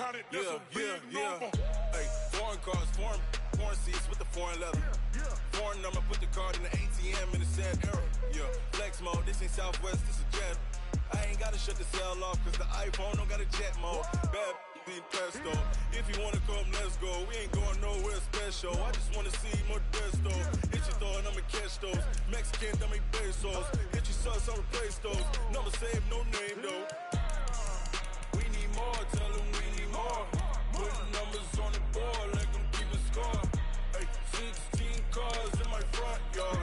counted, that's a big number. Hey, foreign cars, foreign seats with the foreign leather. Foreign number, put the card in the ATM in the sad era. Yeah, flex mode, this ain't Southwest, this is Jet. I ain't gotta shut the cell off, cause the iPhone don't got a jet mode. Bad need pesto. If you wanna come, let's go. We ain't going nowhere special. I just wanna see more Modesto. Hit your throw and I'ma catch those. Mexican, dummy pesos. Hit your sauce, I'll replace those. Number save, no name though. We need more, tell them we need more. Putting numbers on the board, let them keep a score. Hey, 16 cars in my front yard.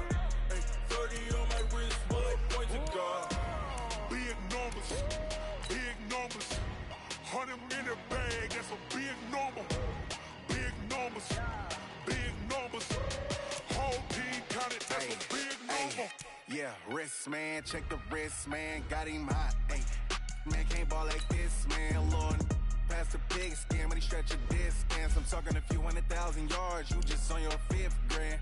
Hey, 30 on my wrist, bullet point to God. Big numbers, big numbers. 100 in the bag, that's a big number. Big numbers, big numbers. Whole team counted, that's a big number. Yeah, wrist man, check the wrist man, got him hot. Ay, man can't ball like this, man. Lord, past the big skin when he stretch a distance. I'm talking a few 100,000 yards, you just on your 5th grand.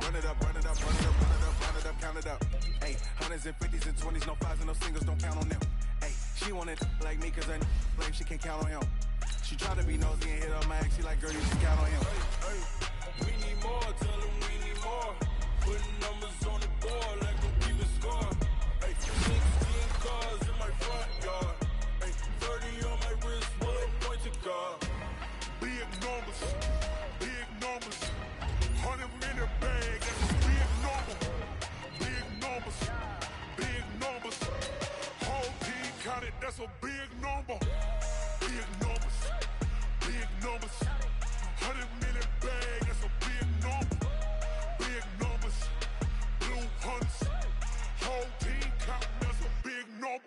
Run it up, run it up, run it up, run it up, run it up, count it up. Ay, hundreds and 50s and 20s, no 5s and no singles, don't count on them. Ay, she wanted like me cause her blame, she can't count on him. She tried to be nosy and hit up my ex, she like, girl, you can count on him. Hey, we need more, tell them we need more. Putting numbers on the board, let them keep a score. Hey, 16 cars in my front yard. Hey, 30 on my wrist, bullet point to God. Big numbers, big numbers. 100 in the bag, that's a big number. Big numbers, big numbers. Whole team counted, that's a big number. Big numbers, big numbers. 100 in the bag, that's a big number. Big numbers, blue hunts. Whole team counting, that's a big number.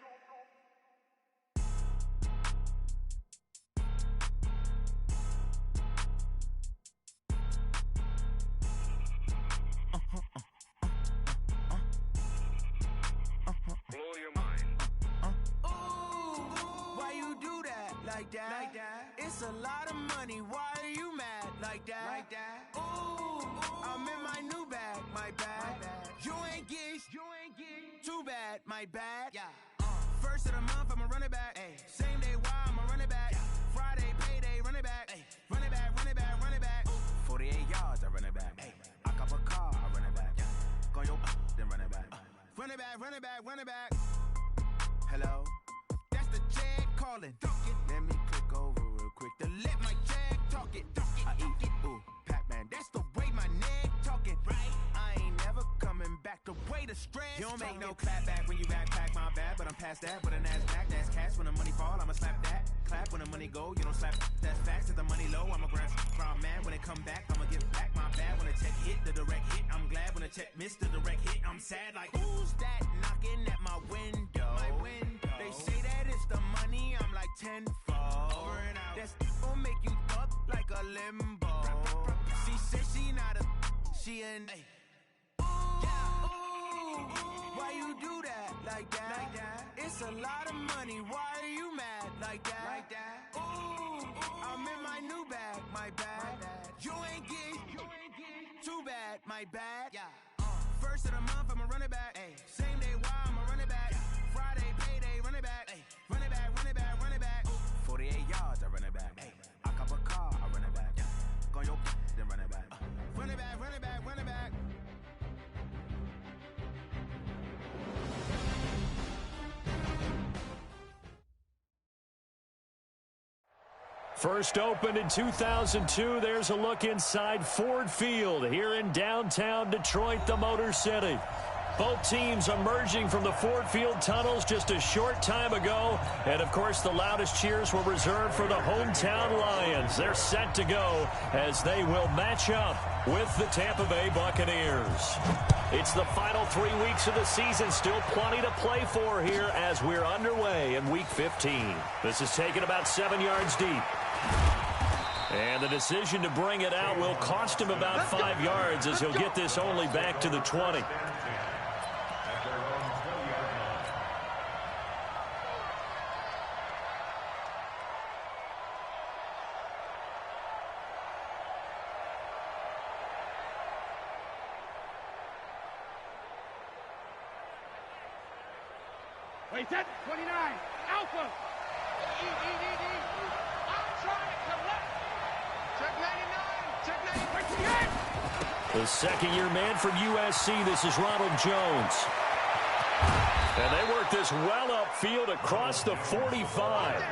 Blow your mind. Why you do that like that? It's a lot of money. Why are you mad like that? Ooh, I'm in my new bag, my bad. You ain't geek, too bad, my bad. First of the month, I'ma run it back. Same day, why I'ma run it back. Friday, payday, run it back. Run it back, run it back, run it back. 48 yards, I run it back. I cop a car, I run it back. Go yo, then run it back. Run it back, run it back, run it back. Hello? That's the check calling. Let me click over real quick to let my check talk it. I eat, ooh, Pac-Man. That's the way my neck talking. Right? I ain't never coming back the way the stress. You don't make no clap back when you backpack, my bad. But I'm past that with a NASDAQ. That's cash when the money fall, I'ma slap that. Clap when the money go, you don't slap. That's facts. If the money low, I'ma grab crowd man. When it come back, I'ma give back my bad. When the check hit, the direct hit, I'm glad. When the check missed the direct hit, I'm sad. Like, who's that knocking at my window? My window. They say that it's the money, I'm like tenfold. Over and out. That's gon' make you up like a limbo. She said she not a, she an. Why you do that like that? It's a lot of money. Why are you mad like that? Ooh, I'm in my new bag, my bad. You ain't geek, too bad, my bad. First of the month, I'ma run it back. Same day, why I'ma run it back. Friday, payday, run it back. Run it back, run it back, run it back. 48 yards, I run it back. I cop a car, I run it back. Go yo, then run it back. Run it back, run it back, run it back. First opened in 2002, there's a look inside Ford Field here in downtown Detroit, the Motor City. Both teams emerging from the Ford Field tunnels just a short time ago. And, of course, the loudest cheers were reserved for the hometown Lions. They're set to go as they will match up with the Tampa Bay Buccaneers. It's the final 3 weeks of the season. Still plenty to play for here as we're underway in Week 15. This is taken about 7 yards deep. And the decision to bring it out will cost him about 5 yards as he'll get this only back to the 20. Wait, set, 29, Alpha. The second-year man from USC, this is Ronald Jones. And they work this well upfield across the 45.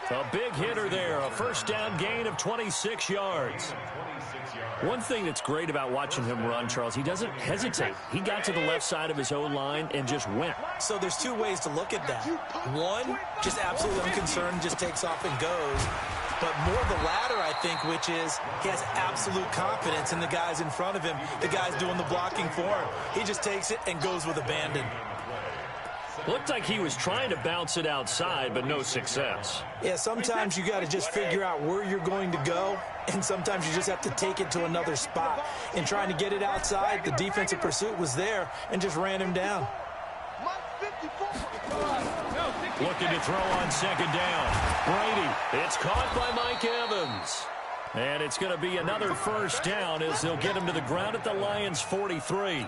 A big hitter there, a first down gain of 26 yards. One thing that's great about watching him run, Charles, he doesn't hesitate. He got to the left side of his O-line and just went. So there's two ways to look at that. One, just absolutely unconcerned, just takes off and goes. But more the latter, I think, which is he has absolute confidence in the guys in front of him, the guys doing the blocking for him. He just takes it and goes with abandon. Looked like he was trying to bounce it outside, but no success. Yeah, sometimes you got to just figure out where you're going to go, and sometimes you just have to take it to another spot. In trying to get it outside, the defensive pursuit was there and just ran him down. Looking to throw on second down. Brady, it's caught by Mike Evans. And it's going to be another first down as they'll get him to the ground at the Lions' 43.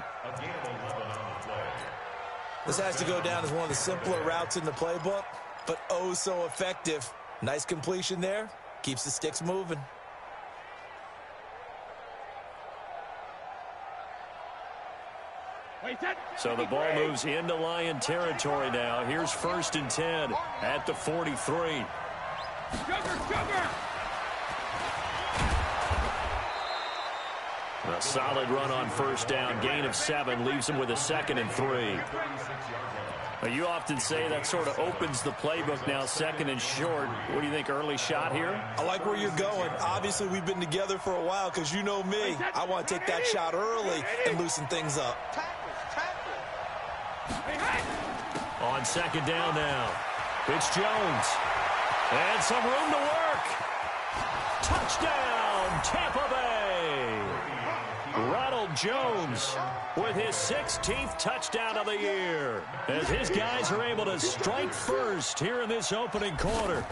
This has to go down as one of the simpler routes in the playbook, but oh so effective. Nice completion there. Keeps the sticks moving. So the ball moves into Lion territory now. Here's 1st and 10 at the 43. A solid run on first down. Gain of 7 leaves him with a 2nd and 3. You often say that sort of opens the playbook now, 2nd and short. What do you think, early shot here? I like where you're going. Obviously, we've been together for a while because you know me. I want to take that shot early and loosen things up. On 2nd down now, it's Jones. And some room to work. Touchdown, Tampa Bay. Ronald Jones with his 16th touchdown of the year as his guys are able to strike first here in this opening quarter.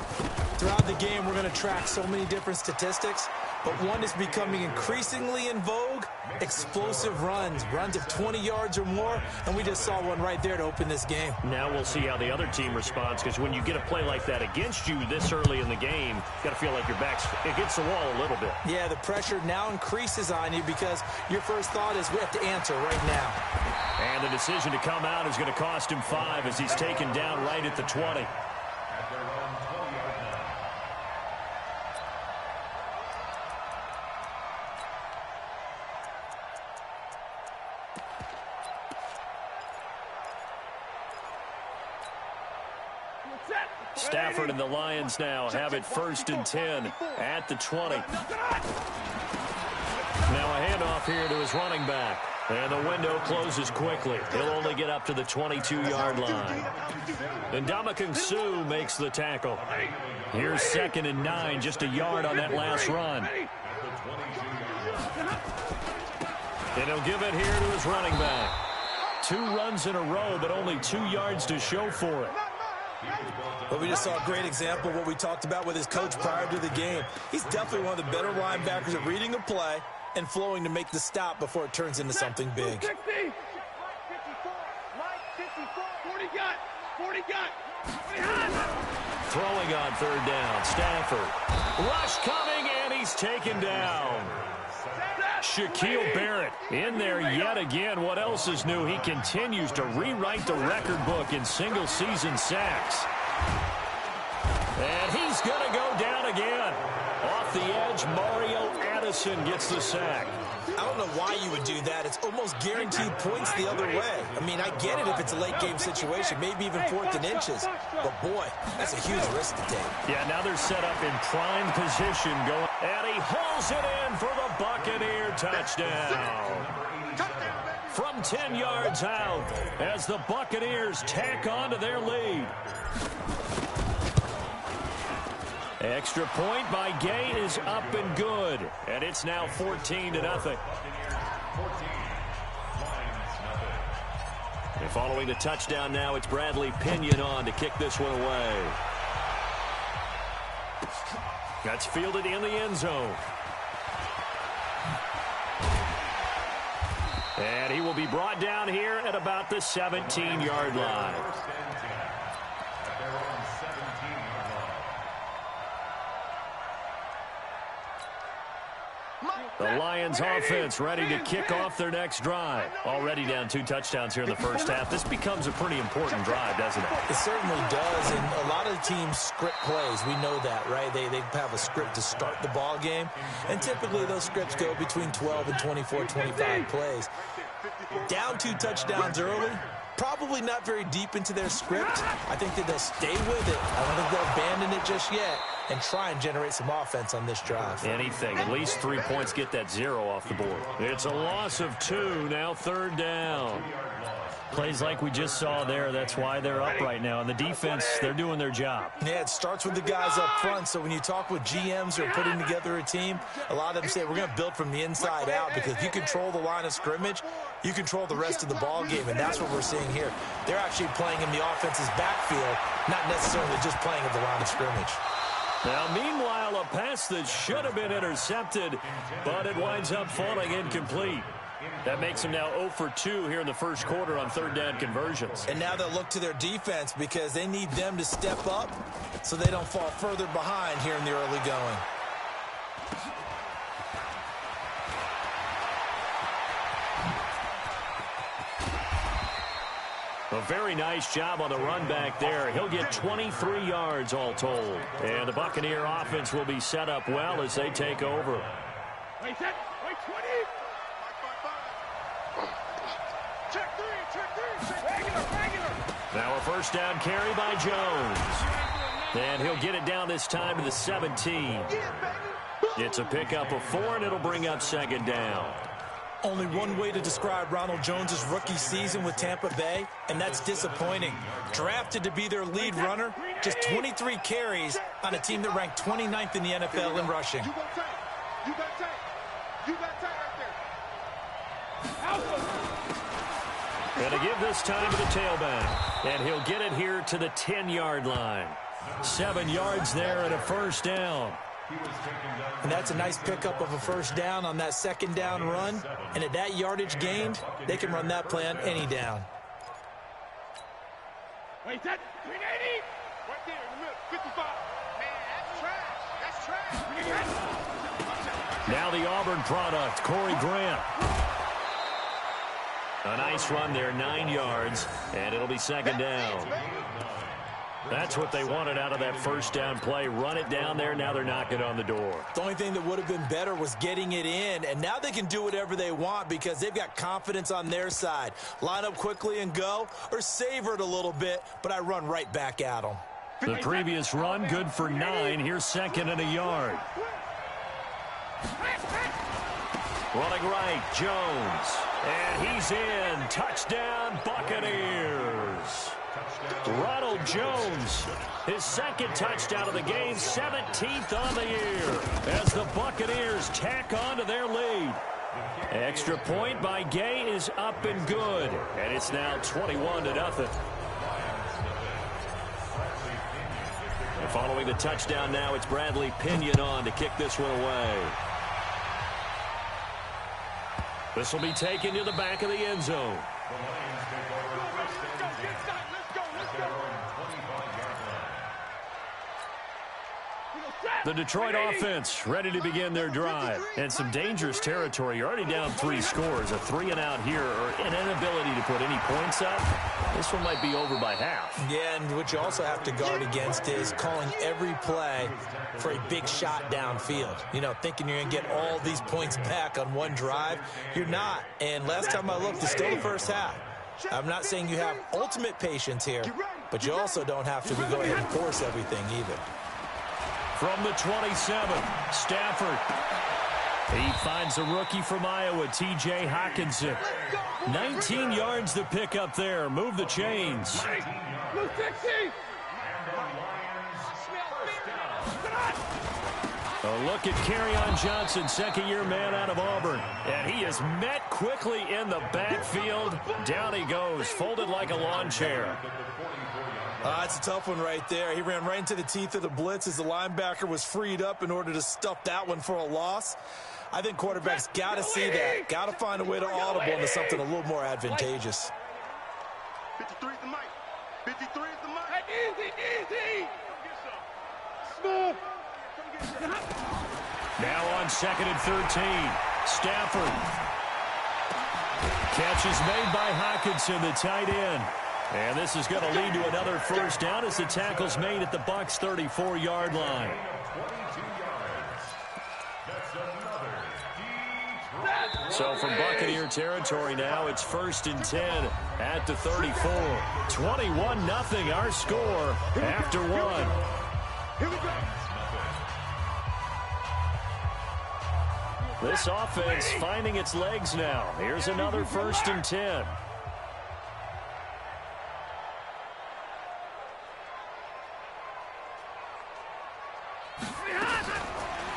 Throughout the game, we're going to track so many different statistics, but one is becoming increasingly in vogue: explosive runs of 20 yards or more, and we just saw one right there to open this game. Now we'll see how the other team responds, because when you get a play like that against you this early in the game, you got to feel like your back's against the wall a little bit. Yeah, the pressure now increases on you because your first thought is we have to answer right now. And the decision to come out is going to cost him 5 as he's taken down right at the 20. Stafford and the Lions now have it 1st and 10 at the 20. Now a handoff here to his running back. And the window closes quickly. He'll only get up to the 22-yard line. And Ndamukong Suh makes the tackle. Here's 2nd and 9, just a yard on that last run. And he'll give it here to his running back. 2 runs in a row, but only 2 yards to show for it. Well, we just saw a great example of what we talked about with his coach prior to the game. He's definitely one of the better linebackers at reading a play and flowing to make the stop before it turns into something big. 40 got. Throwing on 3rd down, Stafford. Rush coming, and he's taken down. Shaquille Barrett in there yet again. What else is new? He continues to rewrite the record book in single-season sacks. And he's going to go down again. Off the edge, Mario Addison gets the sack. I don't know why you would do that. It's almost guaranteed points the other way. I mean, I get it if it's a late-game situation, maybe even 4th and inches. But, boy, that's a huge risk to take. Yeah, now they're set up in prime position going. And he hauls it in for the Buccaneer touchdown. From 10 yards out as the Buccaneers tack on to their lead. Extra point by Gay is up and good. And it's now 14-0. And following the touchdown now, it's Bradley Pinion on to kick this one away. That's fielded in the end zone. And he will be brought down here at about the 17-yard line. The Lions offense ready to kick off their next drive. Already down 2 touchdowns here in the first half. This becomes a pretty important drive, doesn't it? It certainly does, and a lot of the teams script plays. We know that, right? They have a script to start the ball game, and typically those scripts go between 12 and 24, 25 plays. Down 2 touchdowns early, probably not very deep into their script. I think that they'll stay with it. I don't think they'll abandon it just yet and try and generate some offense on this drive. Anything. At least 3 points, get that 0 off the board. It's a loss of 2, now 3rd down. Plays like we just saw there, that's why they're up right now. And the defense, they're doing their job. Yeah, it starts with the guys up front. So when you talk with GMs who are putting together a team, a lot of them say we're going to build from the inside out, because if you control the line of scrimmage, you control the rest of the ball game, and that's what we're seeing here. They're actually playing in the offense's backfield, not necessarily just playing at the line of scrimmage. Now, meanwhile, a pass that should have been intercepted, but it winds up falling incomplete. That makes them now 0 for 2 here in the first quarter on 3rd down conversions. And now they'll look to their defense because they need them to step up so they don't fall further behind here in the early going. A very nice job on the run back there. He'll get 23 yards all told. And the Buccaneer offense will be set up well as they take over. Wait, set. Wait, 20. Check 3. Regular. Now a first down carry by Jones. And he'll get it down this time to the 17. It's a pickup of 4, and it'll bring up 2nd down. Only one way to describe Ronald Jones' rookie season with Tampa Bay, and that's disappointing. Drafted to be their lead runner, just 23 carries on a team that ranked 29th in the NFL in rushing. You got tight right there. Going to give this time to the tailback, and he'll get it here to the 10-yard line. 7 yards there and a first down. And that's a nice pickup of a first down on that 2nd down run. And at that yardage gained, they can run that play on any down. Wait, that 380. Right there in the middle, 55. Man, that's trash. Now the Auburn product, Corey Grant. A nice run there, 9 yards, and it'll be 2nd down. That's what they wanted out of that first down play. Run it down there. Now they're knocking on the door. The only thing that would have been better was getting it in, and now they can do whatever they want because they've got confidence on their side. Line up quickly and go, or savor it a little bit, but I run right back at them. The previous run, good for 9. Here's 2nd and a yard. Running right, Jones. And he's in. Touchdown, Buccaneers. Ronald Jones, his 2nd touchdown of the game, 17th on the year, as the Buccaneers tack on to their lead. Extra point by Gay is up and good, and it's now 21-0. And following the touchdown now, it's Bradley Pinion on to kick this one away. This will be taken to the back of the end zone. The Detroit offense ready to begin their drive. And some dangerous territory. You're already down 3 scores. A 3-and-out here, or an inability to put any points up. This one might be over by half. Yeah, and what you also have to guard against is calling every play for a big shot downfield. You know, thinking you're going to get all these points back on one drive. You're not. And last time I looked, it's still the first half. I'm not saying you have ultimate patience here, but you also don't have to go ahead and force everything either. From the 27, Stafford. He finds a rookie from Iowa, T.J. Hawkinson. 19 yards to pick up there. Move the chains. A look at Kerryon Johnson, 2nd-year man out of Auburn. And he is met quickly in the backfield. Down he goes, folded like a lawn chair. That's a tough one right there. He ran right into the teeth of the blitz as the linebacker was freed up in order to stuff that one for a loss. I think quarterbacks got to see that. Got to find a way to audible into something a little more advantageous. 53 is the mic. 53 is the mic. Easy. Smooth. Now on 2nd and 13. Stafford. Catch is made by Hockenson, the tight end. And this is going to lead to another first down as the tackle's made at the Bucs' 34-yard line. So from Buccaneer territory now, it's 1st and 10 at the 34. 21-0 our score after one. Here we go. This offense finding its legs now. Here's another 1st and 10.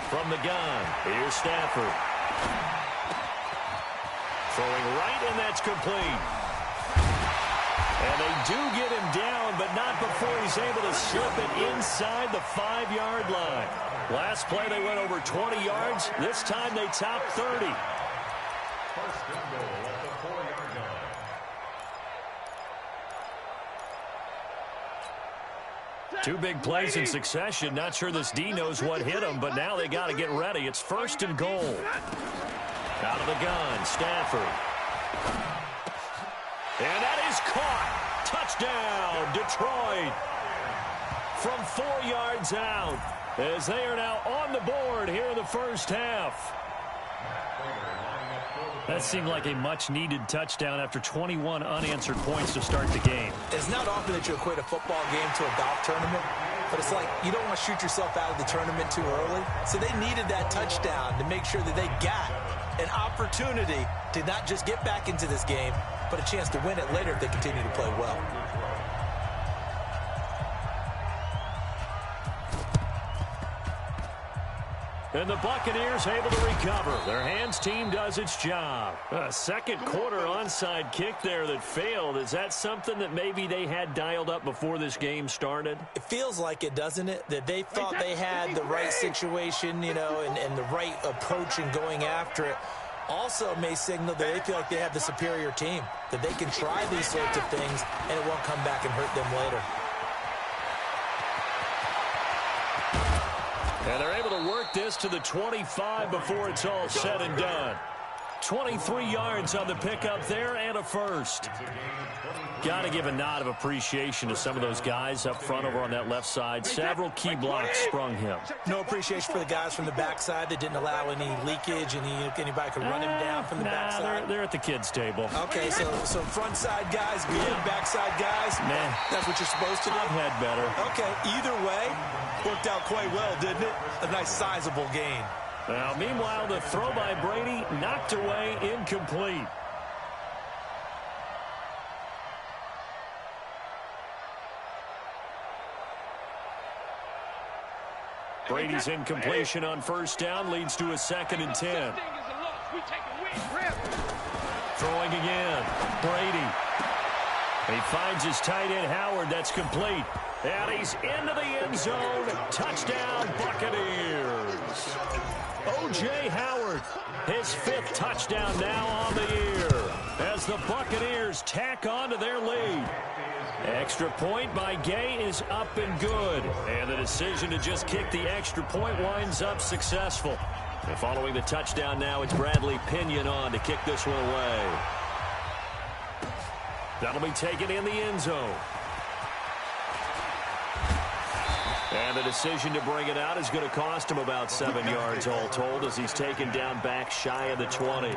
From the gun, here's Stafford. Throwing right, and that's complete. And they do get him down, but not before he's able to slip it inside the 5-yard line. Last play, they went over 20 yards. This time, they topped 30. First and goal at the 4-yard line. Two big plays in succession. Not sure this D knows what hit him, but now they got to get ready. It's 1st and goal. Out of the gun, Stafford. And that is caught. Touchdown, Detroit. From 4 yards out, as they are now on the board here in the first half. That seemed like a much-needed touchdown after 21 unanswered points to start the game. It's not often that you equate a football game to a golf tournament, but it's like you don't want to shoot yourself out of the tournament too early. So they needed that touchdown to make sure that they got an opportunity to not just get back into this game, but a chance to win it later if they continue to play well. And the Buccaneers able to recover. Their hands team does its job. A second quarter onside kick there that failed. Is that something that maybe they had dialed up before this game started? It feels like it, doesn't it? That they thought they had the right situation, you know, and the right approach in going after it. Also may signal that they feel like they have the superior team, that they can try these sorts of things and it won't come back and hurt them later. And they're able to work this to the 25 before it's all said and done. 23 yards on the pickup there and a first. Got to give a nod of appreciation to some of those guys up front over on that left side. Several key blocks sprung him. No appreciation for the guys from the backside that didn't allow any leakage, anybody could run him down from the backside. They're at the kids' table. Okay, so front side guys, good, backside guys. Nah. That's what you're supposed to do. I've had better. Okay, either way, worked out quite well, didn't it? A nice sizable gain. Now, meanwhile, the throw by Brady knocked away, incomplete. Brady's incompletion on first down leads to a 2nd and 10. Throwing again. Brady. He finds his tight end, Howard. That's complete. And he's into the end zone. Touchdown, Buccaneers. O.J. Howard, his 5th touchdown now on the year as the Buccaneers tack on to their lead. Extra point by Gay is up and good. And the decision to just kick the extra point winds up successful. And following the touchdown now, it's Bradley Pinion on to kick this one away. That'll be taken in the end zone. And the decision to bring it out is going to cost him about 7 yards all told as he's taken down back shy of the 20.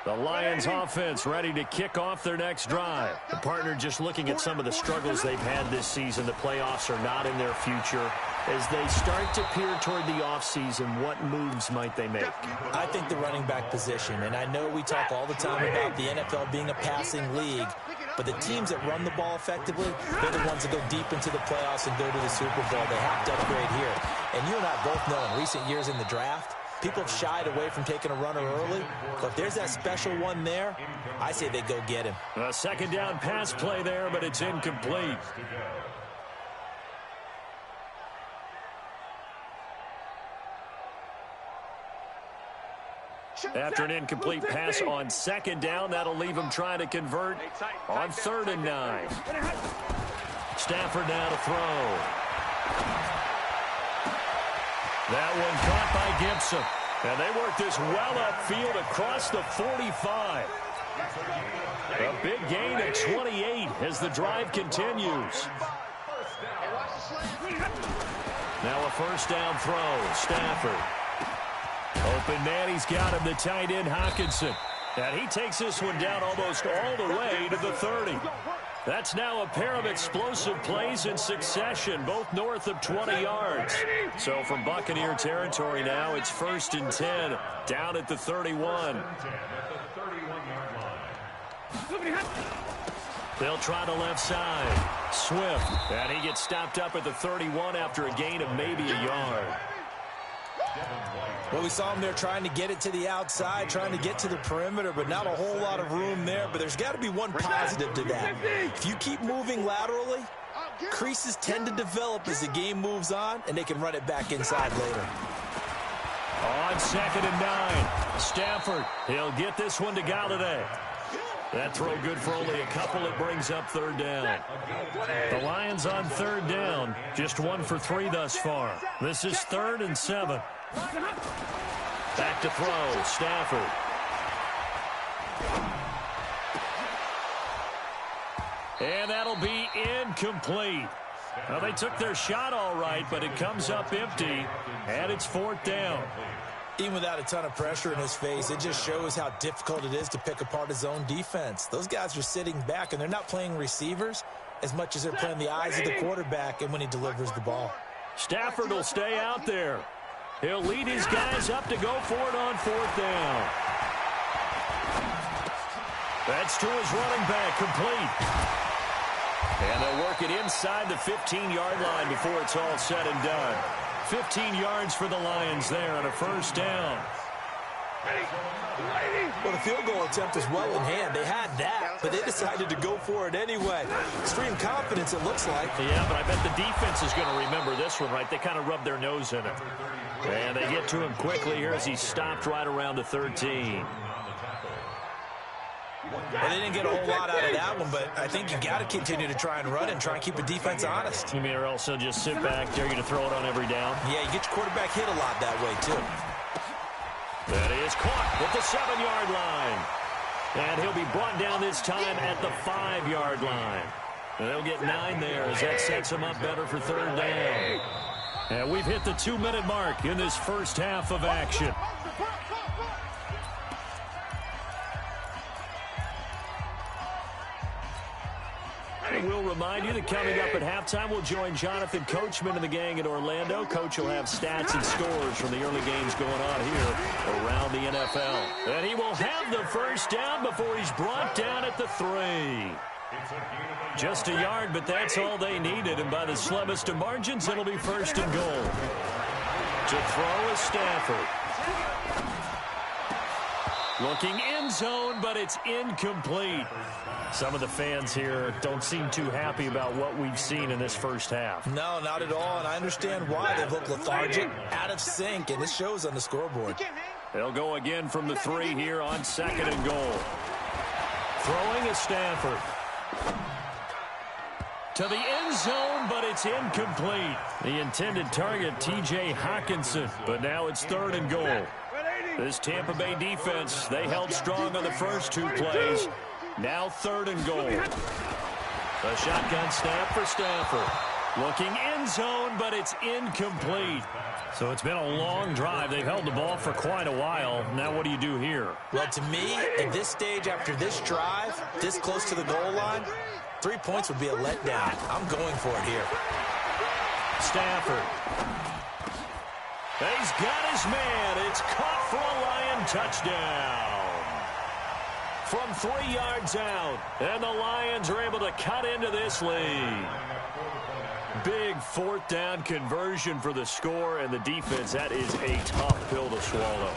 The Lions offense ready to kick off their next drive. The partner just looking at some of the struggles they've had this season. The playoffs are not in their future. As they start to peer toward the offseason, what moves might they make? I think the running back position, and I know we talk all the time about the NFL being a passing league, but the teams that run the ball effectively, they're the ones that go deep into the playoffs and go to the Super Bowl. They have to upgrade here. And you and I both know in recent years in the draft, people have shied away from taking a runner early, but if there's that special one there, I say they go get him. A 2nd down pass play there, but it's incomplete. After an incomplete pass on second down, that'll leave him trying to convert on 3rd and 9. Stafford now to throw. That one caught by Gibson. And they work this well upfield across the 45. A big gain of 28 as the drive continues. Now a first down throw. Stafford. Open man, he's got him, the tight end Hockenson. And he takes this one down almost all the way to the 30. That's now a pair of explosive plays in succession, both north of 20 yards. So from Buccaneer territory now, it's 1st and 10, down at the 31. They'll try the left side. Swift, and he gets stopped up at the 31 after a gain of maybe a yard. Well, we saw him there trying to get it to the outside, trying to get to the perimeter, but not a whole lot of room there. But there's got to be one positive to that. If you keep moving laterally, creases tend to develop as the game moves on, and they can run it back inside later. On 2nd and 9, Stafford, he'll get this one to Galladay. That throw good for only a couple. It brings up 3rd down. The Lions on 3rd down, just 1 for 3 thus far. This is 3rd and 7. Back to throw, Stafford. And that'll be incomplete. Well, they took their shot all right, but it comes up empty, and it's 4th down. Even without a ton of pressure in his face, it just shows how difficult it is to pick apart his own defense. Those guys are sitting back, and they're not playing receivers as much as they're playing the eyes of the quarterback and when he delivers the ball. Stafford will stay out there. He'll lead his guys up to go for it on 4th down. That's to his running back, complete. And they'll work it inside the 15-yard line before it's all said and done. 15 yards for the Lions there on a 1st down. Well, the field goal attempt was well in hand. They had that, but they decided to go for it anyway. Extreme confidence, it looks like. Yeah, but I bet the defense is going to remember this one, right? They kind of rubbed their nose in it. And they get to him quickly here as he stopped right around the 13. Well, they didn't get a whole lot out of that one, but I think you got to continue to try and run and try and keep the defense honest. You mean, or else they'll just sit back, dare you to throw it on every down? Yeah, you get your quarterback hit a lot that way, too. That is caught at the 7-yard line. And he'll be brought down this time at the 5-yard line. And they'll get 9 there as that sets him up better for 3rd down. And we've hit the 2-minute mark in this first half of action. And we'll remind you that coming up at halftime, we'll join Jonathan Coachman and the gang in Orlando. Coach will have stats and scores from the early games going on here around the NFL. And he will have the first down before he's brought down at the 3. Just a yard, but that's all they needed. And by the slimmest of margins, it'll be 1st and goal. To throw is Stafford. Looking end zone, but it's incomplete. Some of the fans here don't seem too happy about what we've seen in this first half. No, not at all, and I understand why. They've looked lethargic, out of sync, and it shows on the scoreboard. They'll go again from the 3 here on 2nd and goal. Throwing is Stafford. To the end zone, but it's incomplete. The intended target, T.J. Hockenson, but now it's 3rd and goal. This Tampa Bay defense, they held strong on the first 2 plays. Now 3rd and goal. The shotgun snap for Stafford. Looking end zone, but it's incomplete. So it's been a long drive. They've held the ball for quite a while. Now what do you do here? Well, to me, at this stage, after this drive, this close to the goal line, 3 points would be a letdown. I'm going for it here. Stafford. He's got his man. It's caught for a Lion touchdown. From 3 yards out. And the Lions are able to cut into this lead. Big 4th down conversion for the score, and the defense, that is a tough pill to swallow.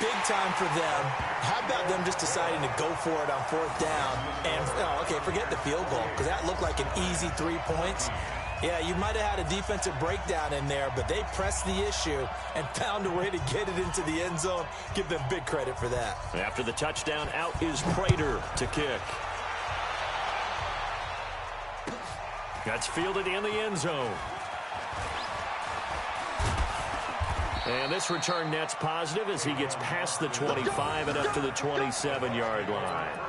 Big time for them. How about them just deciding to go for it on 4th down? And, okay, forget the field goal, because that looked like an easy 3 points. Yeah, you might have had a defensive breakdown in there, but they pressed the issue and found a way to get it into the end zone. Give them big credit for that. After the touchdown, out is Prater to kick. That's fielded in the end zone. And this return net's positive as he gets past the 25 and up to the 27-yard line.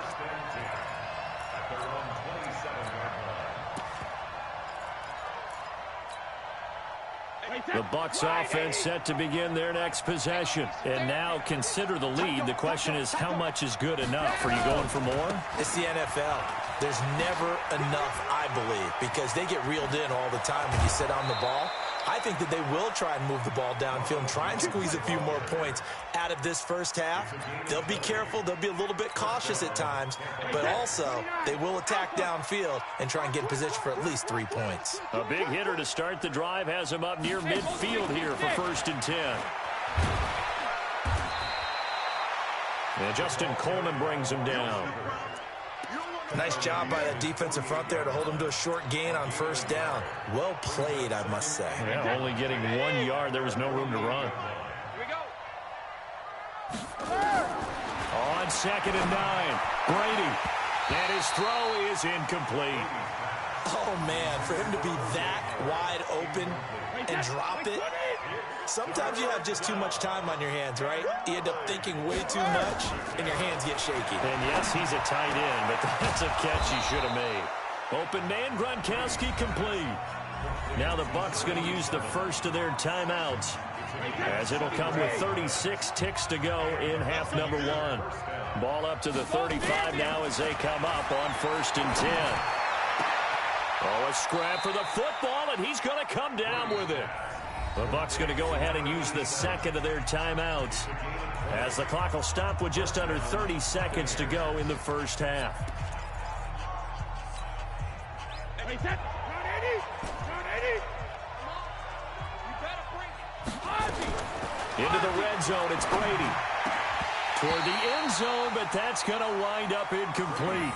The Bucs offense set to begin their next possession. And now consider the lead. The question is, how much is good enough? Are you going for more? It's the NFL. There's never enough, I believe, because they get reeled in all the time when you sit on the ball. I think that they will try and move the ball downfield and try and squeeze a few more points out of this first half. They'll be careful. They'll be a little bit cautious at times, but also they will attack downfield and try and get in position for at least 3 points. A big hitter to start the drive has him up near midfield here for 1st and 10. And Justin Coleman brings him down. Nice job by that defensive front there to hold him to a short gain on 1st down. Well played, I must say. Yeah, only getting 1 yard. There was no room to run. Here we go. On 2nd and 9, Brady. And his throw is incomplete. Oh, man, for him to be that wide open and drop it. Sometimes you have just too much time on your hands, right? You end up thinking way too much, and your hands get shaky. And yes, he's a tight end, but that's a catch he should have made. Open man, Gronkowski complete. Now the Bucs going to use the first of their timeouts, as it'll come with 36 ticks to go in half number 1. Ball up to the 35 now as they come up on 1st and 10. Oh, a scrap for the football, and he's going to come down with it. The Bucs going to go ahead and use the second of their timeouts, as the clock will stop with just under 30 seconds to go in the first half. Into the red zone, it's Brady. Toward the end zone, but that's going to wind up incomplete.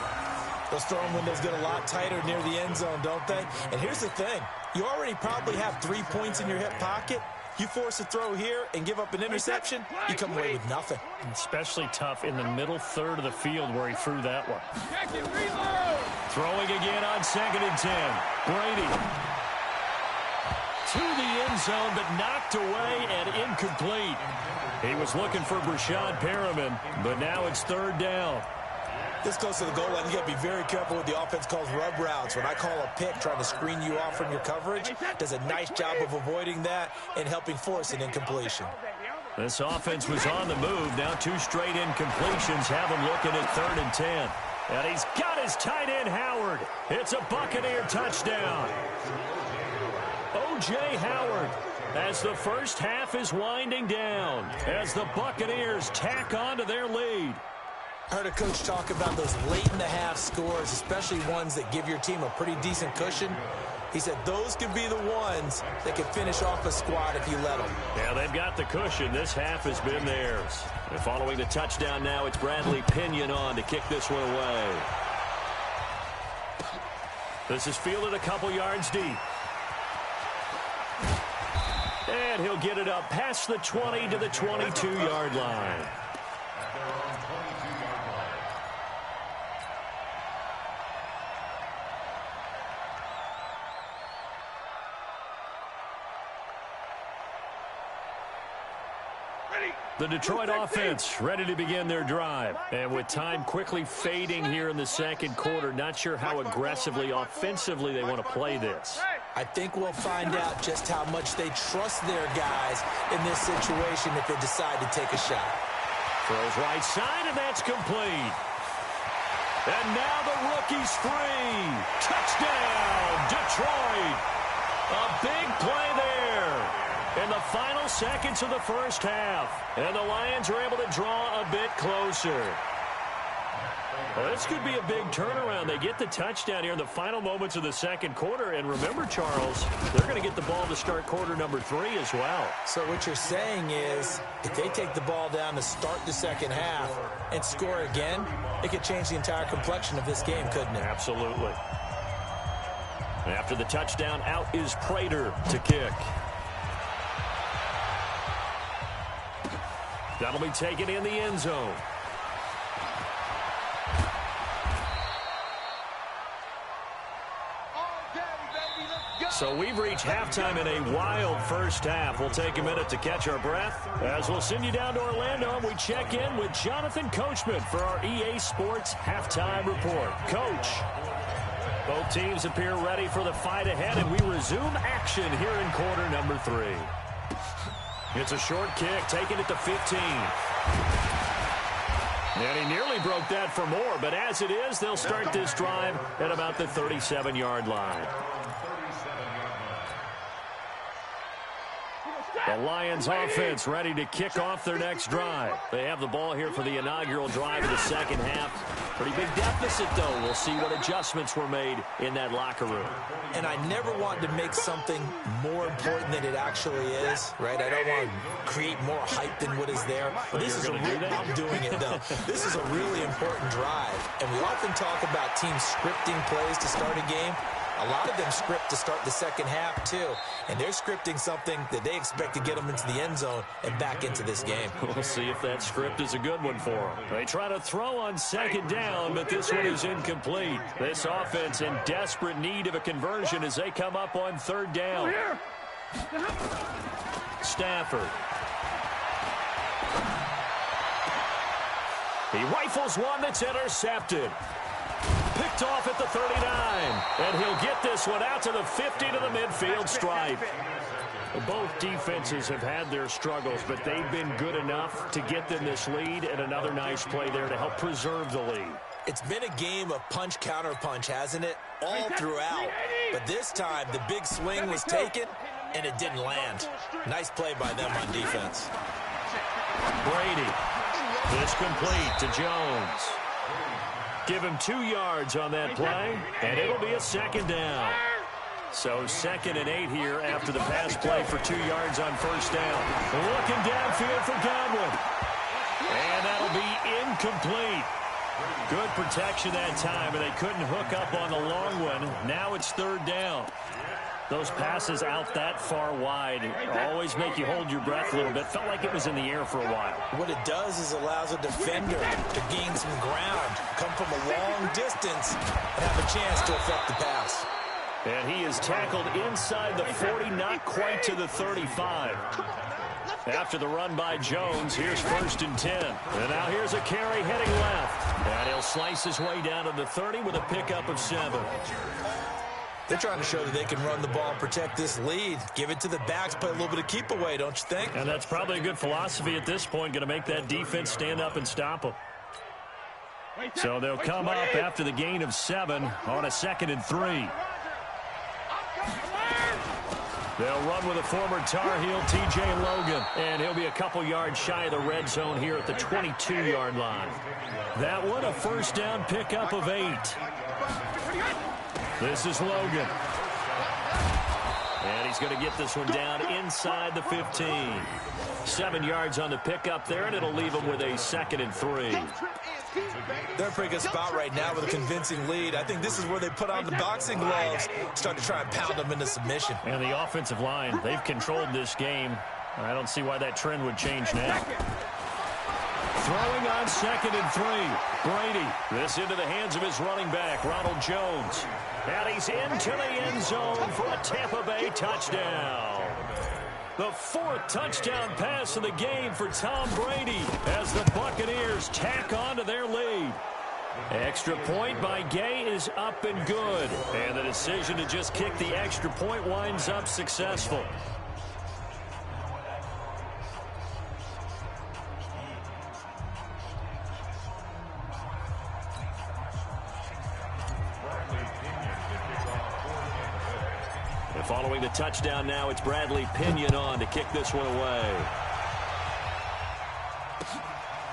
Those throwing windows get a lot tighter near the end zone, don't they? And here's the thing. You already probably have 3 points in your hip pocket. You force a throw here and give up an interception, you come away with nothing. Especially tough in the middle third of the field where he threw that one. Throwing again on 2nd and 10. Brady. To the end zone, but knocked away and incomplete. He was looking for Brashad Perriman, but now it's 3rd down. This close to the goal line, you got to be very careful with the offense calls rub routes. When I call a pick trying to screen you off from your coverage, does a nice job of avoiding that and helping force an incompletion. This offense was on the move. Now 2 straight incompletions have him looking at 3rd and 10. And he's got his tight end, Howard. It's a Buccaneer touchdown. O.J. Howard, as the first half is winding down, as the Buccaneers tack on to their lead. I heard a coach talk about those late-in-the-half scores, especially ones that give your team a pretty decent cushion. He said those could be the ones that could finish off a squad if you let them. Yeah, they've got the cushion. This half has been theirs. And following the touchdown now, it's Bradley Pinion on to kick this one away. This is fielded a couple yards deep. And he'll get it up past the 20 to the 22-yard line. The Detroit offense ready to begin their drive. And with time quickly fading here in the second quarter, not sure how aggressively, offensively they want to play this. I think we'll find out just how much they trust their guys in this situation if they decide to take a shot. Throws right side, and that's complete. And now the rookie's free. Touchdown, Detroit. A big play there in the final seconds of the first half. And the Lions are able to draw a bit closer. Well, this could be a big turnaround. They get the touchdown here in the final moments of the second quarter. And remember, Charles, they're going to get the ball to start quarter number 3 as well. So what you're saying is if they take the ball down to start the second half and score again, it could change the entire complexion of this game, couldn't it? Absolutely. After the touchdown, out is Prater to kick. That'll be taken in the end zone. So we've reached halftime in a wild first half. We'll take a minute to catch our breath as we'll send you down to Orlando and we check in with Jonathan Coachman for our EA Sports Halftime Report. Coach, both teams appear ready for the fight ahead, and we resume action here in quarter number 3. It's a short kick, taking it to 15. And he nearly broke that for more, but as it is, they'll start this drive at about the 37-yard line. The Lions offense ready to kick off their next drive. They have the ball here for the inaugural drive of the second half. Pretty big deficit, though. We'll see what adjustments were made in that locker room. And I never want to make something more important than it actually is, right? I don't want to create more hype than what is there. But this is I'm doing it, though. This is a really important drive. And we often talk about teams scripting plays to start a game. A lot of them script to start the second half, too. And they're scripting something that they expect to get them into the end zone and back into this game. We'll see if that script is a good one for them. They try to throw on second down, but this one is incomplete. This offense in desperate need of a conversion as they come up on third down. Stafford. He rifles one that's intercepted. Picked off at the 39, and he'll get this one out to the 50 to the midfield stripe. Both defenses have had their struggles, but they've been good enough to get them this lead, and another nice play there to help preserve the lead. It's been a game of punch-counter-punch, hasn't it? All throughout. But this time, the big swing was taken, and it didn't land. Nice play by them on defense. Brady. This complete to Jones. Give him 2 yards on that play, and it'll be a second down. So 2nd and 8 here after the pass play for 2 yards on first down. Looking downfield for Godwin. And that'll be incomplete. Good protection that time, and they couldn't hook up on the long one. Now it's third down. Those passes out that far wide always make you hold your breath a little bit. Felt like it was in the air for a while. What it does is allows a defender to gain some ground, come from a long distance, and have a chance to affect the pass. And he is tackled inside the 40, not quite to the 35. After the run by Jones, here's 1st and 10. And now here's a carry heading left. And he'll slice his way down to the 30 with a pickup of 7. They're trying to show that they can run the ball and protect this lead. Give it to the backs, play a little bit of keep away, don't you think? And that's probably a good philosophy at this point, going to make that defense stand up and stop them. So they'll come up after the gain of 7 on a 2nd and 3. They'll run with a former Tar Heel, T.J. Logan, and he'll be a couple yards shy of the red zone here at the 22-yard line. That one, a first down pickup of 8. This is Logan. And he's going to get this one down inside the 15. 7 yards on the pickup there, and it'll leave him with a 2nd and 3. They're in a pretty good spot right now with a convincing lead. I think this is where they put on the boxing gloves, start to try and pound them into submission. And the offensive line, they've controlled this game. I don't see why that trend would change now. Throwing on 2nd and 3. Brady. This into the hands of his running back, Ronald Jones. And he's into the end zone for a Tampa Bay touchdown. The 4th touchdown pass of the game for Tom Brady as the Buccaneers tack on to their lead. Extra point by Gay is up and good. And the decision to just kick the extra point winds up successful. Following the touchdown now, it's Bradley Pinion on to kick this one away.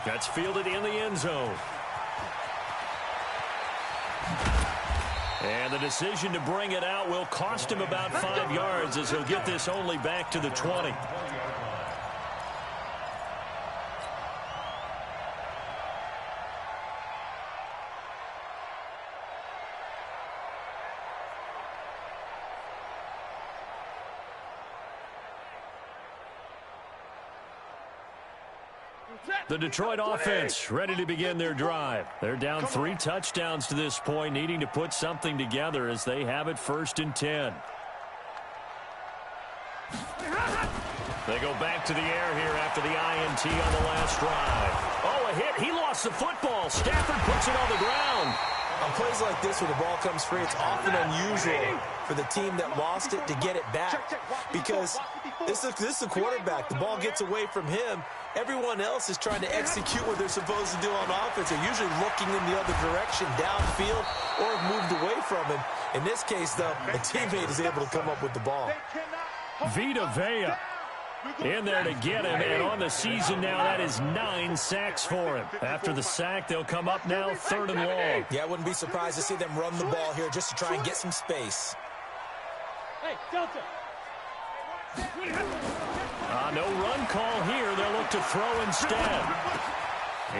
That's fielded in the end zone. And the decision to bring it out will cost him about 5 yards as he'll get this only back to the 20. The Detroit offense ready to begin their drive. They're down 3 touchdowns to this point, needing to put something together as they have it 1st and 10. They go back to the air here after the INT on the last drive. Oh, a hit. He lost the football. Stafford puts it on the ground. On plays like this where the ball comes free, it's often unusual for the team that lost it to get it back because this is the quarterback. The ball gets away from him. Everyone else is trying to execute what they're supposed to do on offense. They're usually looking in the other direction, downfield, or have moved away from him. In this case, though, a teammate is able to come up with the ball. Vita Vea in there to get him, and on the season now, that is 9 sacks for him. After the sack, they'll come up now 3rd and long. Yeah, I wouldn't be surprised to see them run the ball here just to try and get some space. Hey, Delta. No run call here. They'll look to throw instead.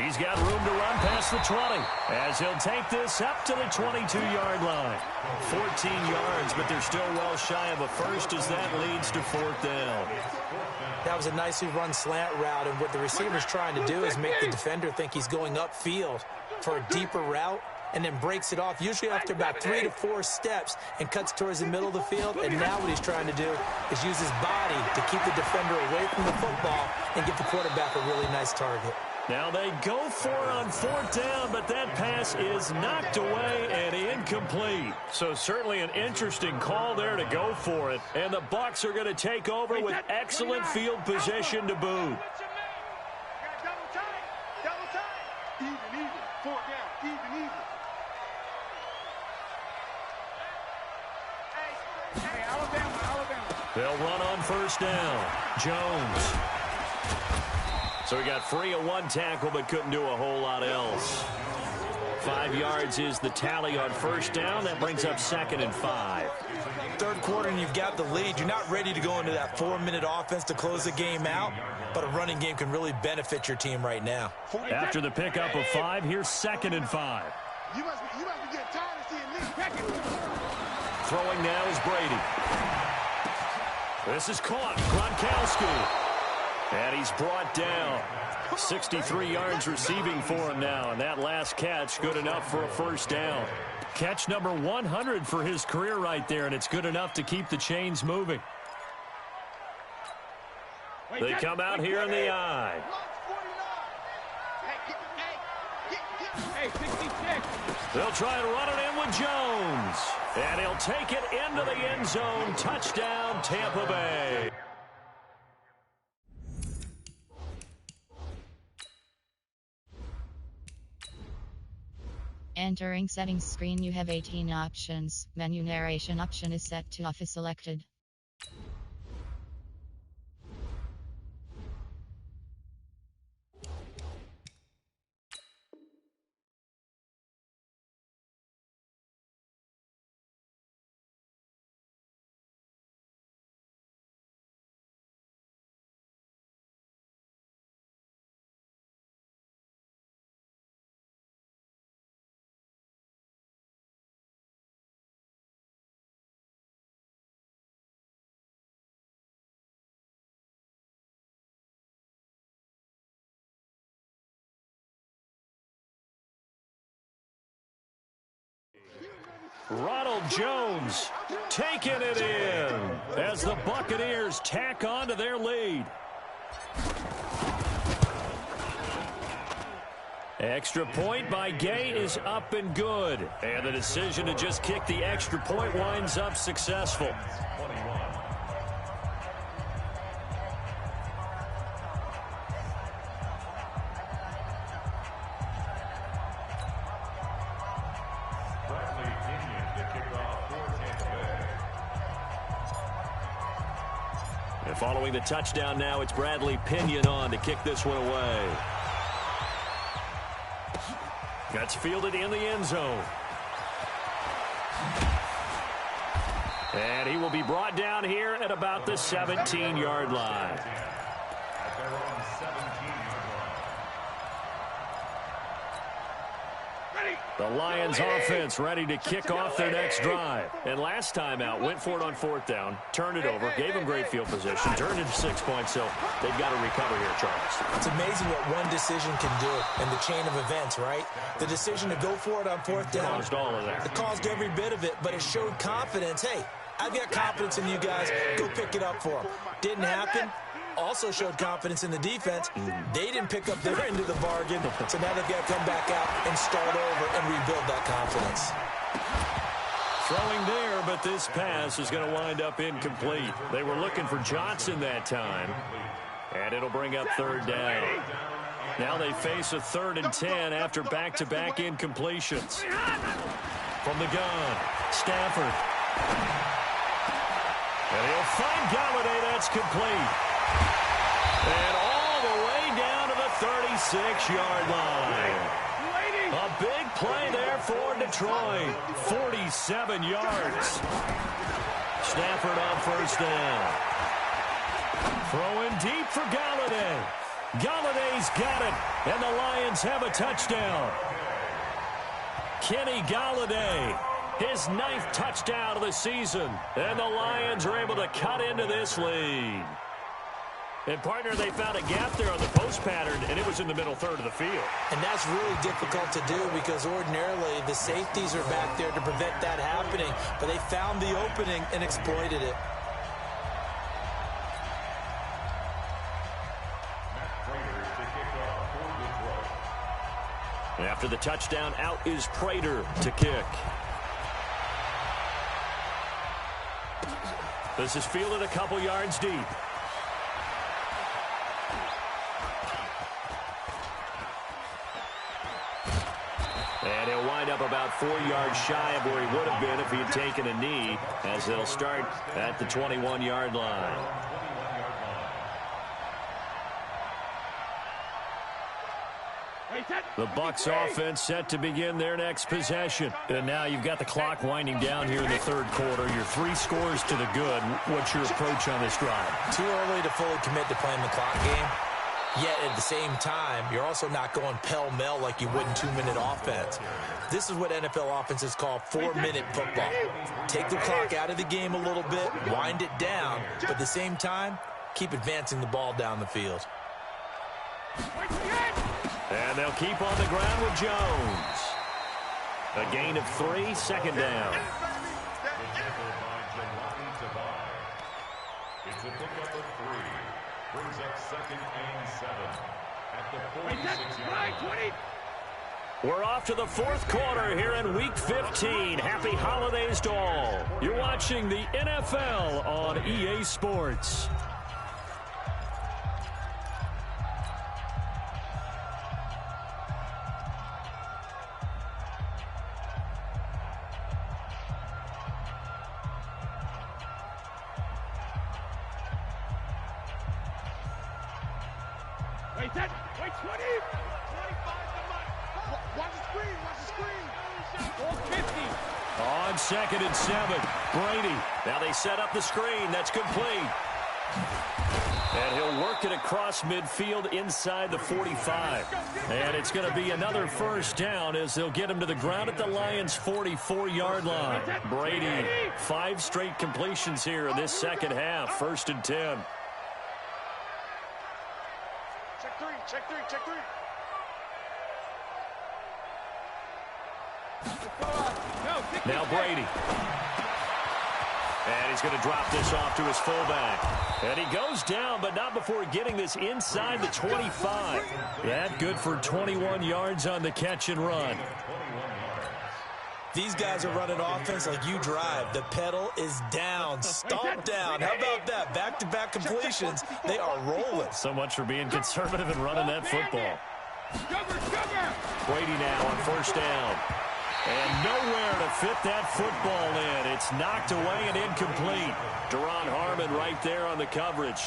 He's got room to run past the 20 as he'll take this up to the 22-yard line. 14 yards, but they're still well shy of a first as that leads to 4th down. That was a nicely run slant route, and what the receiver's trying to do is make the defender think he's going upfield for a deeper route and then breaks it off, usually after about 3 to 4 steps, and cuts towards the middle of the field. And now what he's trying to do is use his body to keep the defender away from the football and give the quarterback a really nice target. Now they go for it on 4th down, but that pass is knocked away and incomplete. So certainly an interesting call there to go for it. And the Bucs are going to take over with excellent field position to boot. Double time. Even. 4th down. Even. Hey, Alabama. They'll run on 1st down. Jones. So he got free of 1 tackle but couldn't do a whole lot else. 5 yards is the tally on 1st down. That brings up 2nd and 5. 3rd quarter and you've got the lead. You're not ready to go into that 4-minute offense to close the game out, but a running game can really benefit your team right now. After the pickup of 5, here's 2nd and 5. You must be getting tired of seeing Lee Beckett. Throwing now is Brady. This is caught. Gronkowski. And he's brought down. 63 yards receiving for him now. And that last catch, good enough for a 1st down. Catch number 100 for his career right there, and it's good enough to keep the chains moving. They come out here in the eye. Hey, 66. They'll try and run it in with Jones. And he'll take it into the end zone. Touchdown, Tampa Bay. Entering settings screen, you have 18 options. Menu narration option is set to off is selected. Ronald Jones taking it in as the Buccaneers tack on to their lead. Extra point by Gay is up and good. And the decision to just kick the extra point winds up successful. And following the touchdown now, it's Bradley Pinion on to kick this one away. That's fielded in the end zone. And he will be brought down here at about the 17-yard line. The Lions offense ready to kick off their next drive. And last time out, went for it on 4th down, turned it over, gave them great field position, turned it to 6 points, so they've got to recover here, Charles. It's amazing what one decision can do in the chain of events, right? The decision to go for it on 4th down. Caused all of that. It caused every bit of it, but it showed confidence. Hey, I've got confidence in you guys. Go pick it up for them. Didn't happen. Also showed confidence in the defense. They didn't pick up their end of the bargain, so now they've got to come back out and start over and rebuild that confidence. Throwing there, but this pass is going to wind up incomplete. They were looking for Johnson that time, and it'll bring up 3rd down. Now they face a 3rd and 10 after back-to-back incompletions. From the gun, Stafford. And he'll find Galladay. That's complete. And all the way down to the 36-yard line. A big play there for Detroit. 47 yards. Stafford on 1st down. Throwing deep for Galladay. Galladay's got it. And the Lions have a touchdown. Kenny Galladay, his 9th touchdown of the season. And the Lions are able to cut into this lead. And, partner, they found a gap there on the post pattern, and it was in the middle 3rd of the field. And that's really difficult to do because ordinarily the safeties are back there to prevent that happening. But they found the opening and exploited it. After the touchdown, out is Prater to kick. This is fielded a couple yards deep. And he'll wind up about 4 yards shy of where he would have been if he had taken a knee, as they'll start at the 21-yard line. The Bucs offense set to begin their next possession. And now you've got the clock winding down here in the 3rd quarter. You're 3 scores to the good. What's your approach on this drive? Too early to fully commit to playing the clock game. Yet at the same time, you're also not going pell-mell like you would in 2-minute offense. This is what NFL offenses call 4-minute football. Take the clock out of the game a little bit, wind it down, but at the same time, keep advancing the ball down the field. And they'll keep on the ground with Jones. A gain of 3, 2nd down. It's a pickup of 3. Brings up 2nd and 7 at the 46-yard line. We're off to the 4th quarter here in Week 15. Happy holidays to all. You're watching the NFL on EA Sports. Wait, 20. 25 to watch the screen. Watch the screen. 50. On 2nd and 7, Brady. Now they set up the screen. That's complete. And he'll work it across midfield inside the 45. And it's going to be another 1st down as they'll get him to the ground at the Lions' 44-yard line. Brady, 5 straight completions here in this 2nd half. 1st and 10. Check 3. Now Brady. And he's going to drop this off to his fullback. And he goes down, but not before getting this inside the 25. That good for 21 yards on the catch and run. These guys are running offense like you drive. The pedal is down, stomp down. How about that? Back-to-back completions. They are rolling. So much for being conservative and running that football. Brady now on 1st down. And nowhere to fit that football in. It's knocked away and incomplete. Deron Harmon right there on the coverage.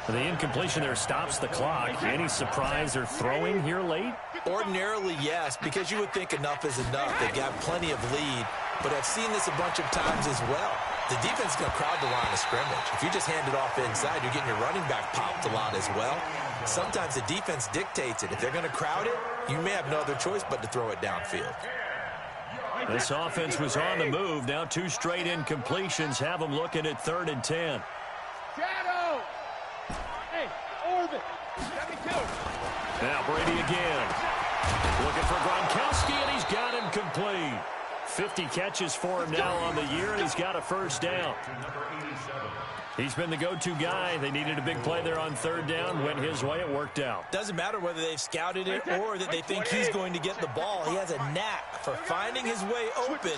The incompletion there stops the clock. Any surprise they're throwing here late? Ordinarily, yes, because you would think enough is enough. They've got plenty of lead, but I've seen this a bunch of times as well. The defense is going to crowd the line of scrimmage. If you just hand it off inside, you're getting your running back popped a lot as well. Sometimes the defense dictates it. If they're going to crowd it, you may have no other choice but to throw it downfield. This offense was on the move. Now 2 straight incompletions have them looking at 3rd and 10. Shadow! Hey, Orbit! 72! Now Brady again. Looking for Gronkowski, and he's got him complete. 50 catches for him now on the year, and he's got a first down. He's been the go-to guy. They needed a big play there on 3rd down. Went his way. It worked out. Doesn't matter whether they've scouted it or that they think he's going to get the ball. He has a knack for finding his way open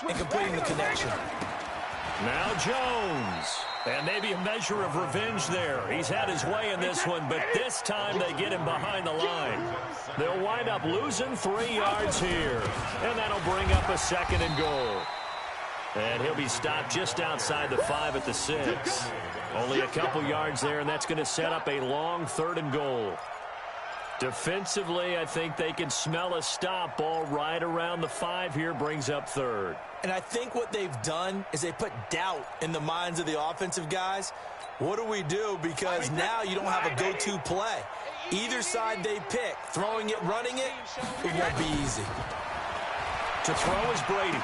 and completing the connection. Now Jones. And maybe a measure of revenge there. He's had his way in this one, but this time they get him behind the line. They'll wind up losing 3 yards here. And that'll bring up a 2nd and goal. And he'll be stopped just outside the 5 at the 6. Only a couple yards there, and that's going to set up a long 3rd and goal. Defensively, I think they can smell a stop. Ball right around the 5 here, brings up 3rd. And I think what they've done is they put doubt in the minds of the offensive guys. What do we do? Because now you don't have a go-to play. Either side they pick, throwing it, running it, it won't be easy. To throw is Brady.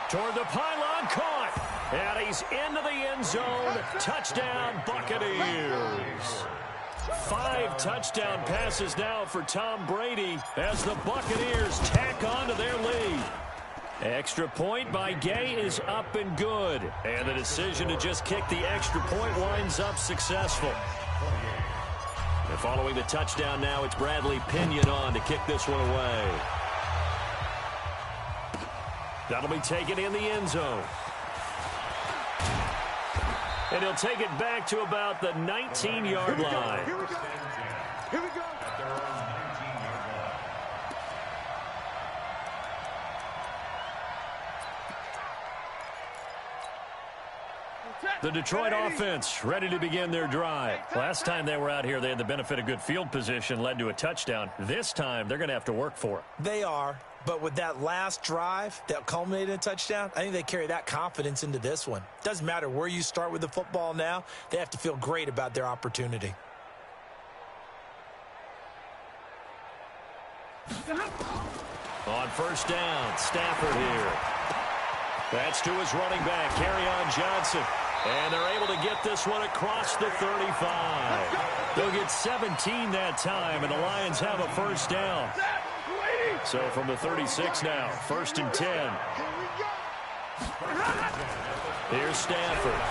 Toward the pylon, caught. And he's into the end zone. Touchdown, Buccaneers. 5 touchdown passes now for Tom Brady as the Buccaneers tack on to their lead. Extra point by Gay is up and good. And the decision to just kick the extra point winds up successful. And following the touchdown now, it's Bradley Pinion on to kick this one away. That'll be taken in the end zone. And he'll take it back to about the 19-yard line. Here we go. Here we go. The Detroit offense ready to begin their drive. Last time they were out here, they had the benefit of good field position, led to a touchdown. This time, they're going to have to work for it. They are, but with that last drive that culminated in a touchdown, I think they carry that confidence into this one. Doesn't matter where you start with the football now, they have to feel great about their opportunity. On first down, Stafford here. That's to his running back, Kerryon Johnson. And they're able to get this one across the 35. They'll get 17 that time, and the Lions have a first down. So from the 36 now, 1st and 10. Here's Stafford.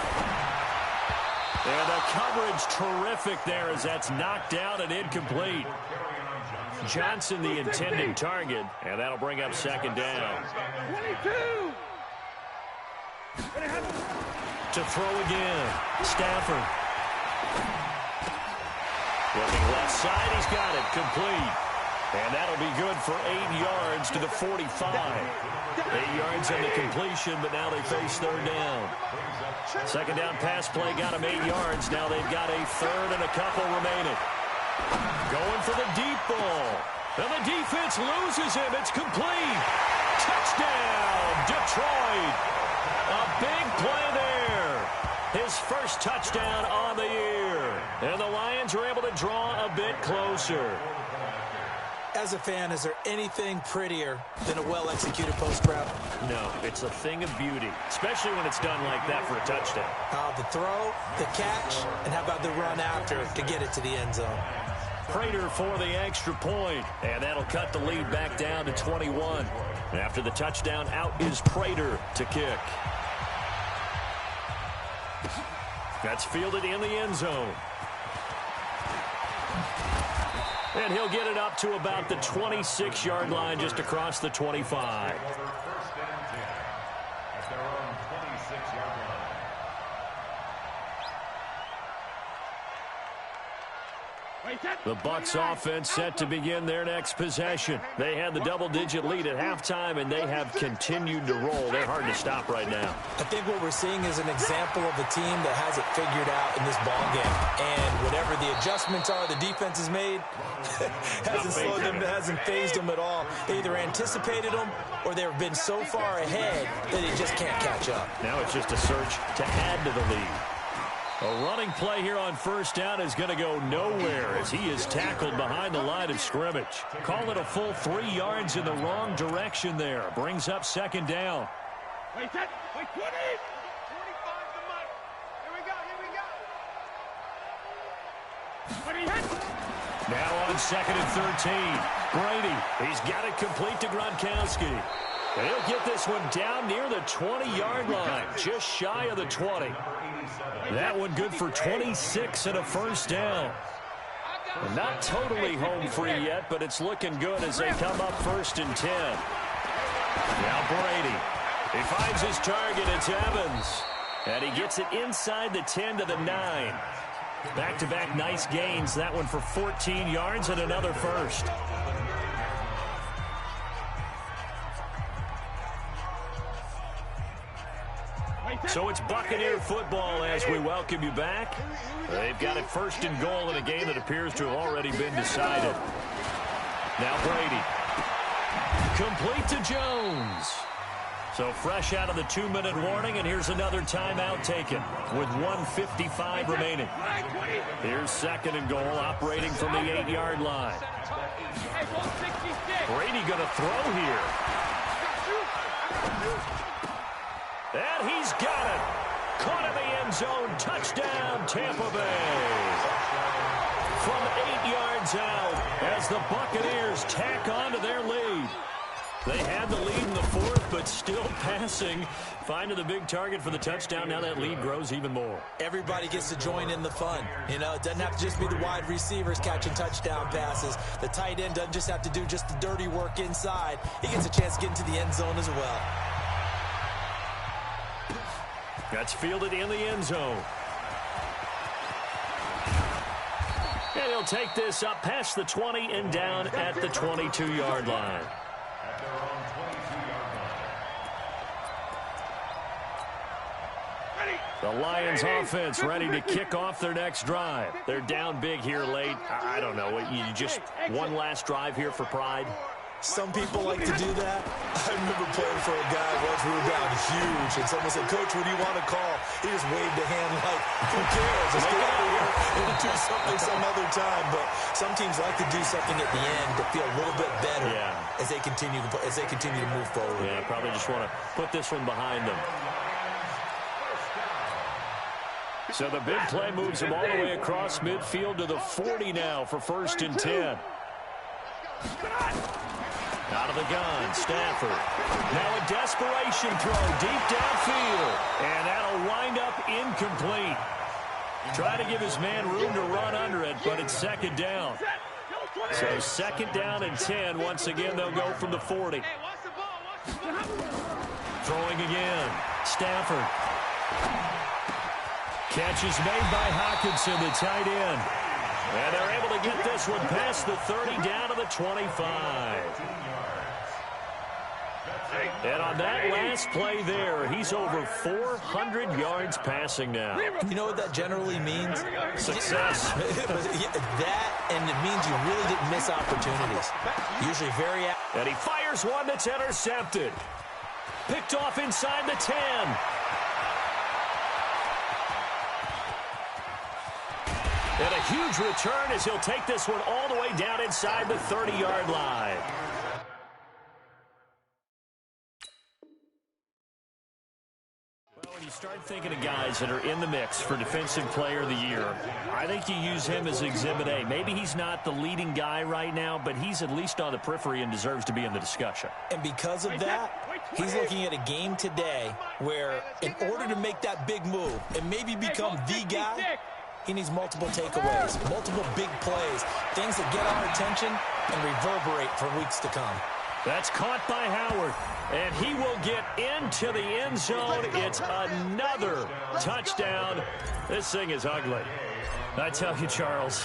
And the coverage terrific there as that's knocked down and incomplete. Johnson the intended target, and that'll bring up 2nd down. 22. To throw again, Stafford. Looking left side, he's got it, complete. And that'll be good for 8 yards to the 45. 8 yards on the completion, but now they face 3rd down. 2nd down pass play got them 8 yards. Now they've got a 3rd and a couple remaining. Going for the deep ball. And the defense loses him. It's complete. Touchdown, Detroit. A big play there. His first touchdown on the year. And the Lions are able to draw a bit closer. As a fan, is there anything prettier than a well-executed post route? No, it's a thing of beauty, especially when it's done like that for a touchdown. The throw, the catch, and how about the run after to get it to the end zone? Prater for the extra point, and that'll cut the lead back down to 21. After the touchdown, out is Prater to kick. That's fielded in the end zone. And he'll get it up to about the 26-yard line, just across the 25. The Bucs offense set to begin their next possession. They had the double-digit lead at halftime, and they have continued to roll. They're hard to stop right now. I think what we're seeing is an example of a team that has it figured out in this ball game. And whatever the adjustments are the defense has made, hasn't slowed them, hasn't phased them at all. They either anticipated them or they've been so far ahead that they just can't catch up. Now it's just a search to add to the lead. A running play here on first down is going to go nowhere as he is tackled behind the line of scrimmage. Call it a full 3 yards in the wrong direction there. Brings up second down. Wait, 20. 45 to Mike. Here we go. Now on second and 13. Brady, he's got it complete to Gronkowski. He'll get this one down near the 20-yard line, just shy of the 20. That one good for 26 and a first down. Not totally home free yet, but it's looking good as they come up first and 10. Now Brady. He finds his target. It's Evans. And he gets it inside the 10 to the 9. Back-to-back nice gains. That one for 14 yards and another first. So it's Buccaneer football as we welcome you back. They've got it first and goal in a game that appears to have already been decided. Now Brady. Complete to Jones. So fresh out of the 2-minute warning, and here's another timeout taken with 1:55 remaining. Here's second and goal, operating from the 8-yard line. Brady going to throw here. And he's got it. Caught in the end zone. Touchdown, Tampa Bay. From 8 yards out as the Buccaneers tack on to their lead. They had the lead in the fourth, but still passing. Finding the big target for the touchdown. Now that lead grows even more. Everybody gets to join in the fun. You know, it doesn't have to just be the wide receivers catching touchdown passes. The tight end doesn't just have to do just the dirty work inside. He gets a chance to get into the end zone as well. That's fielded in the end zone. And he'll take this up past the 20 and down at the 22-yard line. The Lions offense ready to kick off their next drive. They're down big here late. I don't know. You just one last drive here for pride. Some people like to do that. I remember playing for a guy once we were down huge, and someone said, "Coach, what do you want to call?" He just waved a hand like, "Who cares? Let's get out of here and do something some other time." But some teams like to do something at the end to feel a little bit better as they continue to move forward. Yeah, probably just want to put this one behind them. So the big play moves them all the way across midfield to the 40 now for first and 10. Out of the gun, Stafford. Now a desperation throw deep downfield. And that'll wind up incomplete. Try to give his man room to run under it, but it's second down. So second down and 10. Once again, they'll go from the 40. Throwing again. Stafford. Catch is made by Hawkinson, the tight end. And they're able to get this one past the 30 down to the 25. And on that last play there, he's over 400 yards passing now. You know what that generally means? Success. That, and it means you really didn't miss opportunities. Usually very... And he fires one that's intercepted. Picked off inside the 10. And a huge return as he'll take this one all the way down inside the 30-yard line. Well, when you start thinking of guys that are in the mix for Defensive Player of the Year, I think you use him as Exhibit A. Maybe he's not the leading guy right now, but he's at least on the periphery and deserves to be in the discussion. And because of that, he's looking at a game today where in order to make that big move and maybe become the guy, he needs multiple takeaways, multiple big plays, things that get our attention and reverberate for weeks to come. That's caught by Howard, and he will get into the end zone. It's another touchdown. This thing is ugly. I tell you, Charles,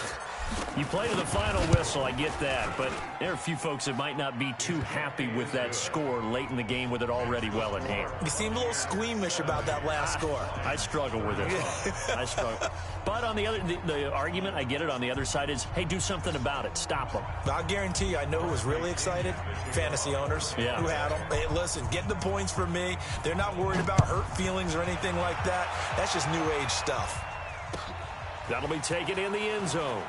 you play to the final whistle, I get that, but there are a few folks that might not be too happy with that score late in the game with it already well in hand. You seem a little squeamish about that last score. I struggle with it. I struggle. But on the other, the argument, I get it, on the other side is, hey, do something about it. Stop them. I'll guarantee you, I know who was really excited. Fantasy owners who had them. Hey, listen, get the points for me. They're not worried about hurt feelings or anything like that. That's just new age stuff. That'll be taken in the end zone.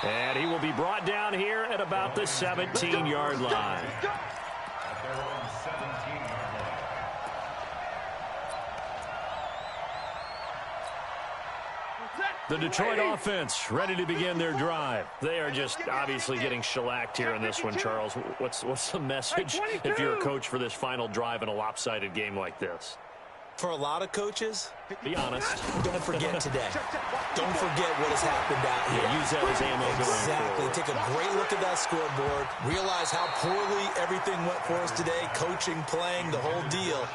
And he will be brought down here at about the 17-yard line. At their own 17-yard line. The Detroit offense ready to begin their drive. They are just obviously getting shellacked here in this one, Charles. What's the message if you're a coach for this final drive in a lopsided game like this? For a lot of coaches, be honest. Don't forget today. Don't forget what has happened out here. Yeah, use that as ammo going Exactly. forward. Take a great look at that scoreboard. Realize how poorly everything went for us today. Coaching, playing, the whole deal.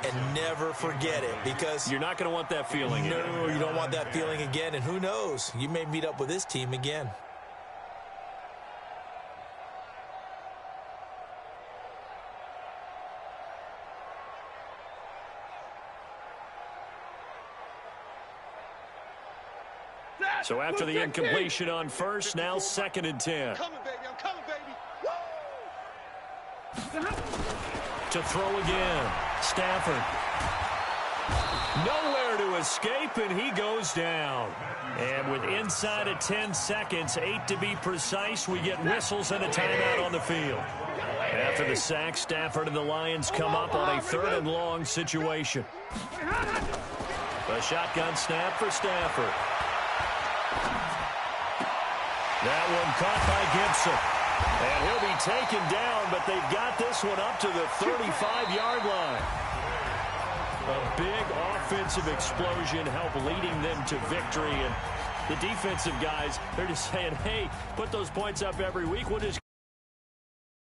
And never forget it, because you're not going to want that feeling again. No, you don't want that feeling again. And who knows? You may meet up with this team again. So after the incompletion on first, now 2nd and 10. I'm coming, baby. I'm coming, baby. Woo! To throw again. Stafford. Nowhere to escape, and he goes down. And with inside of 10 seconds, 8 to be precise, we get whistles and a timeout on the field. After the sack, Stafford and the Lions come up on a 3rd and long situation. A shotgun snap for Stafford. That one caught by Gibson. And he'll be taken down, but they've got this one up to the 35-yard line. A big offensive explosion helped leading them to victory. And the defensive guys, they're just saying, hey, put those points up every week. We'll just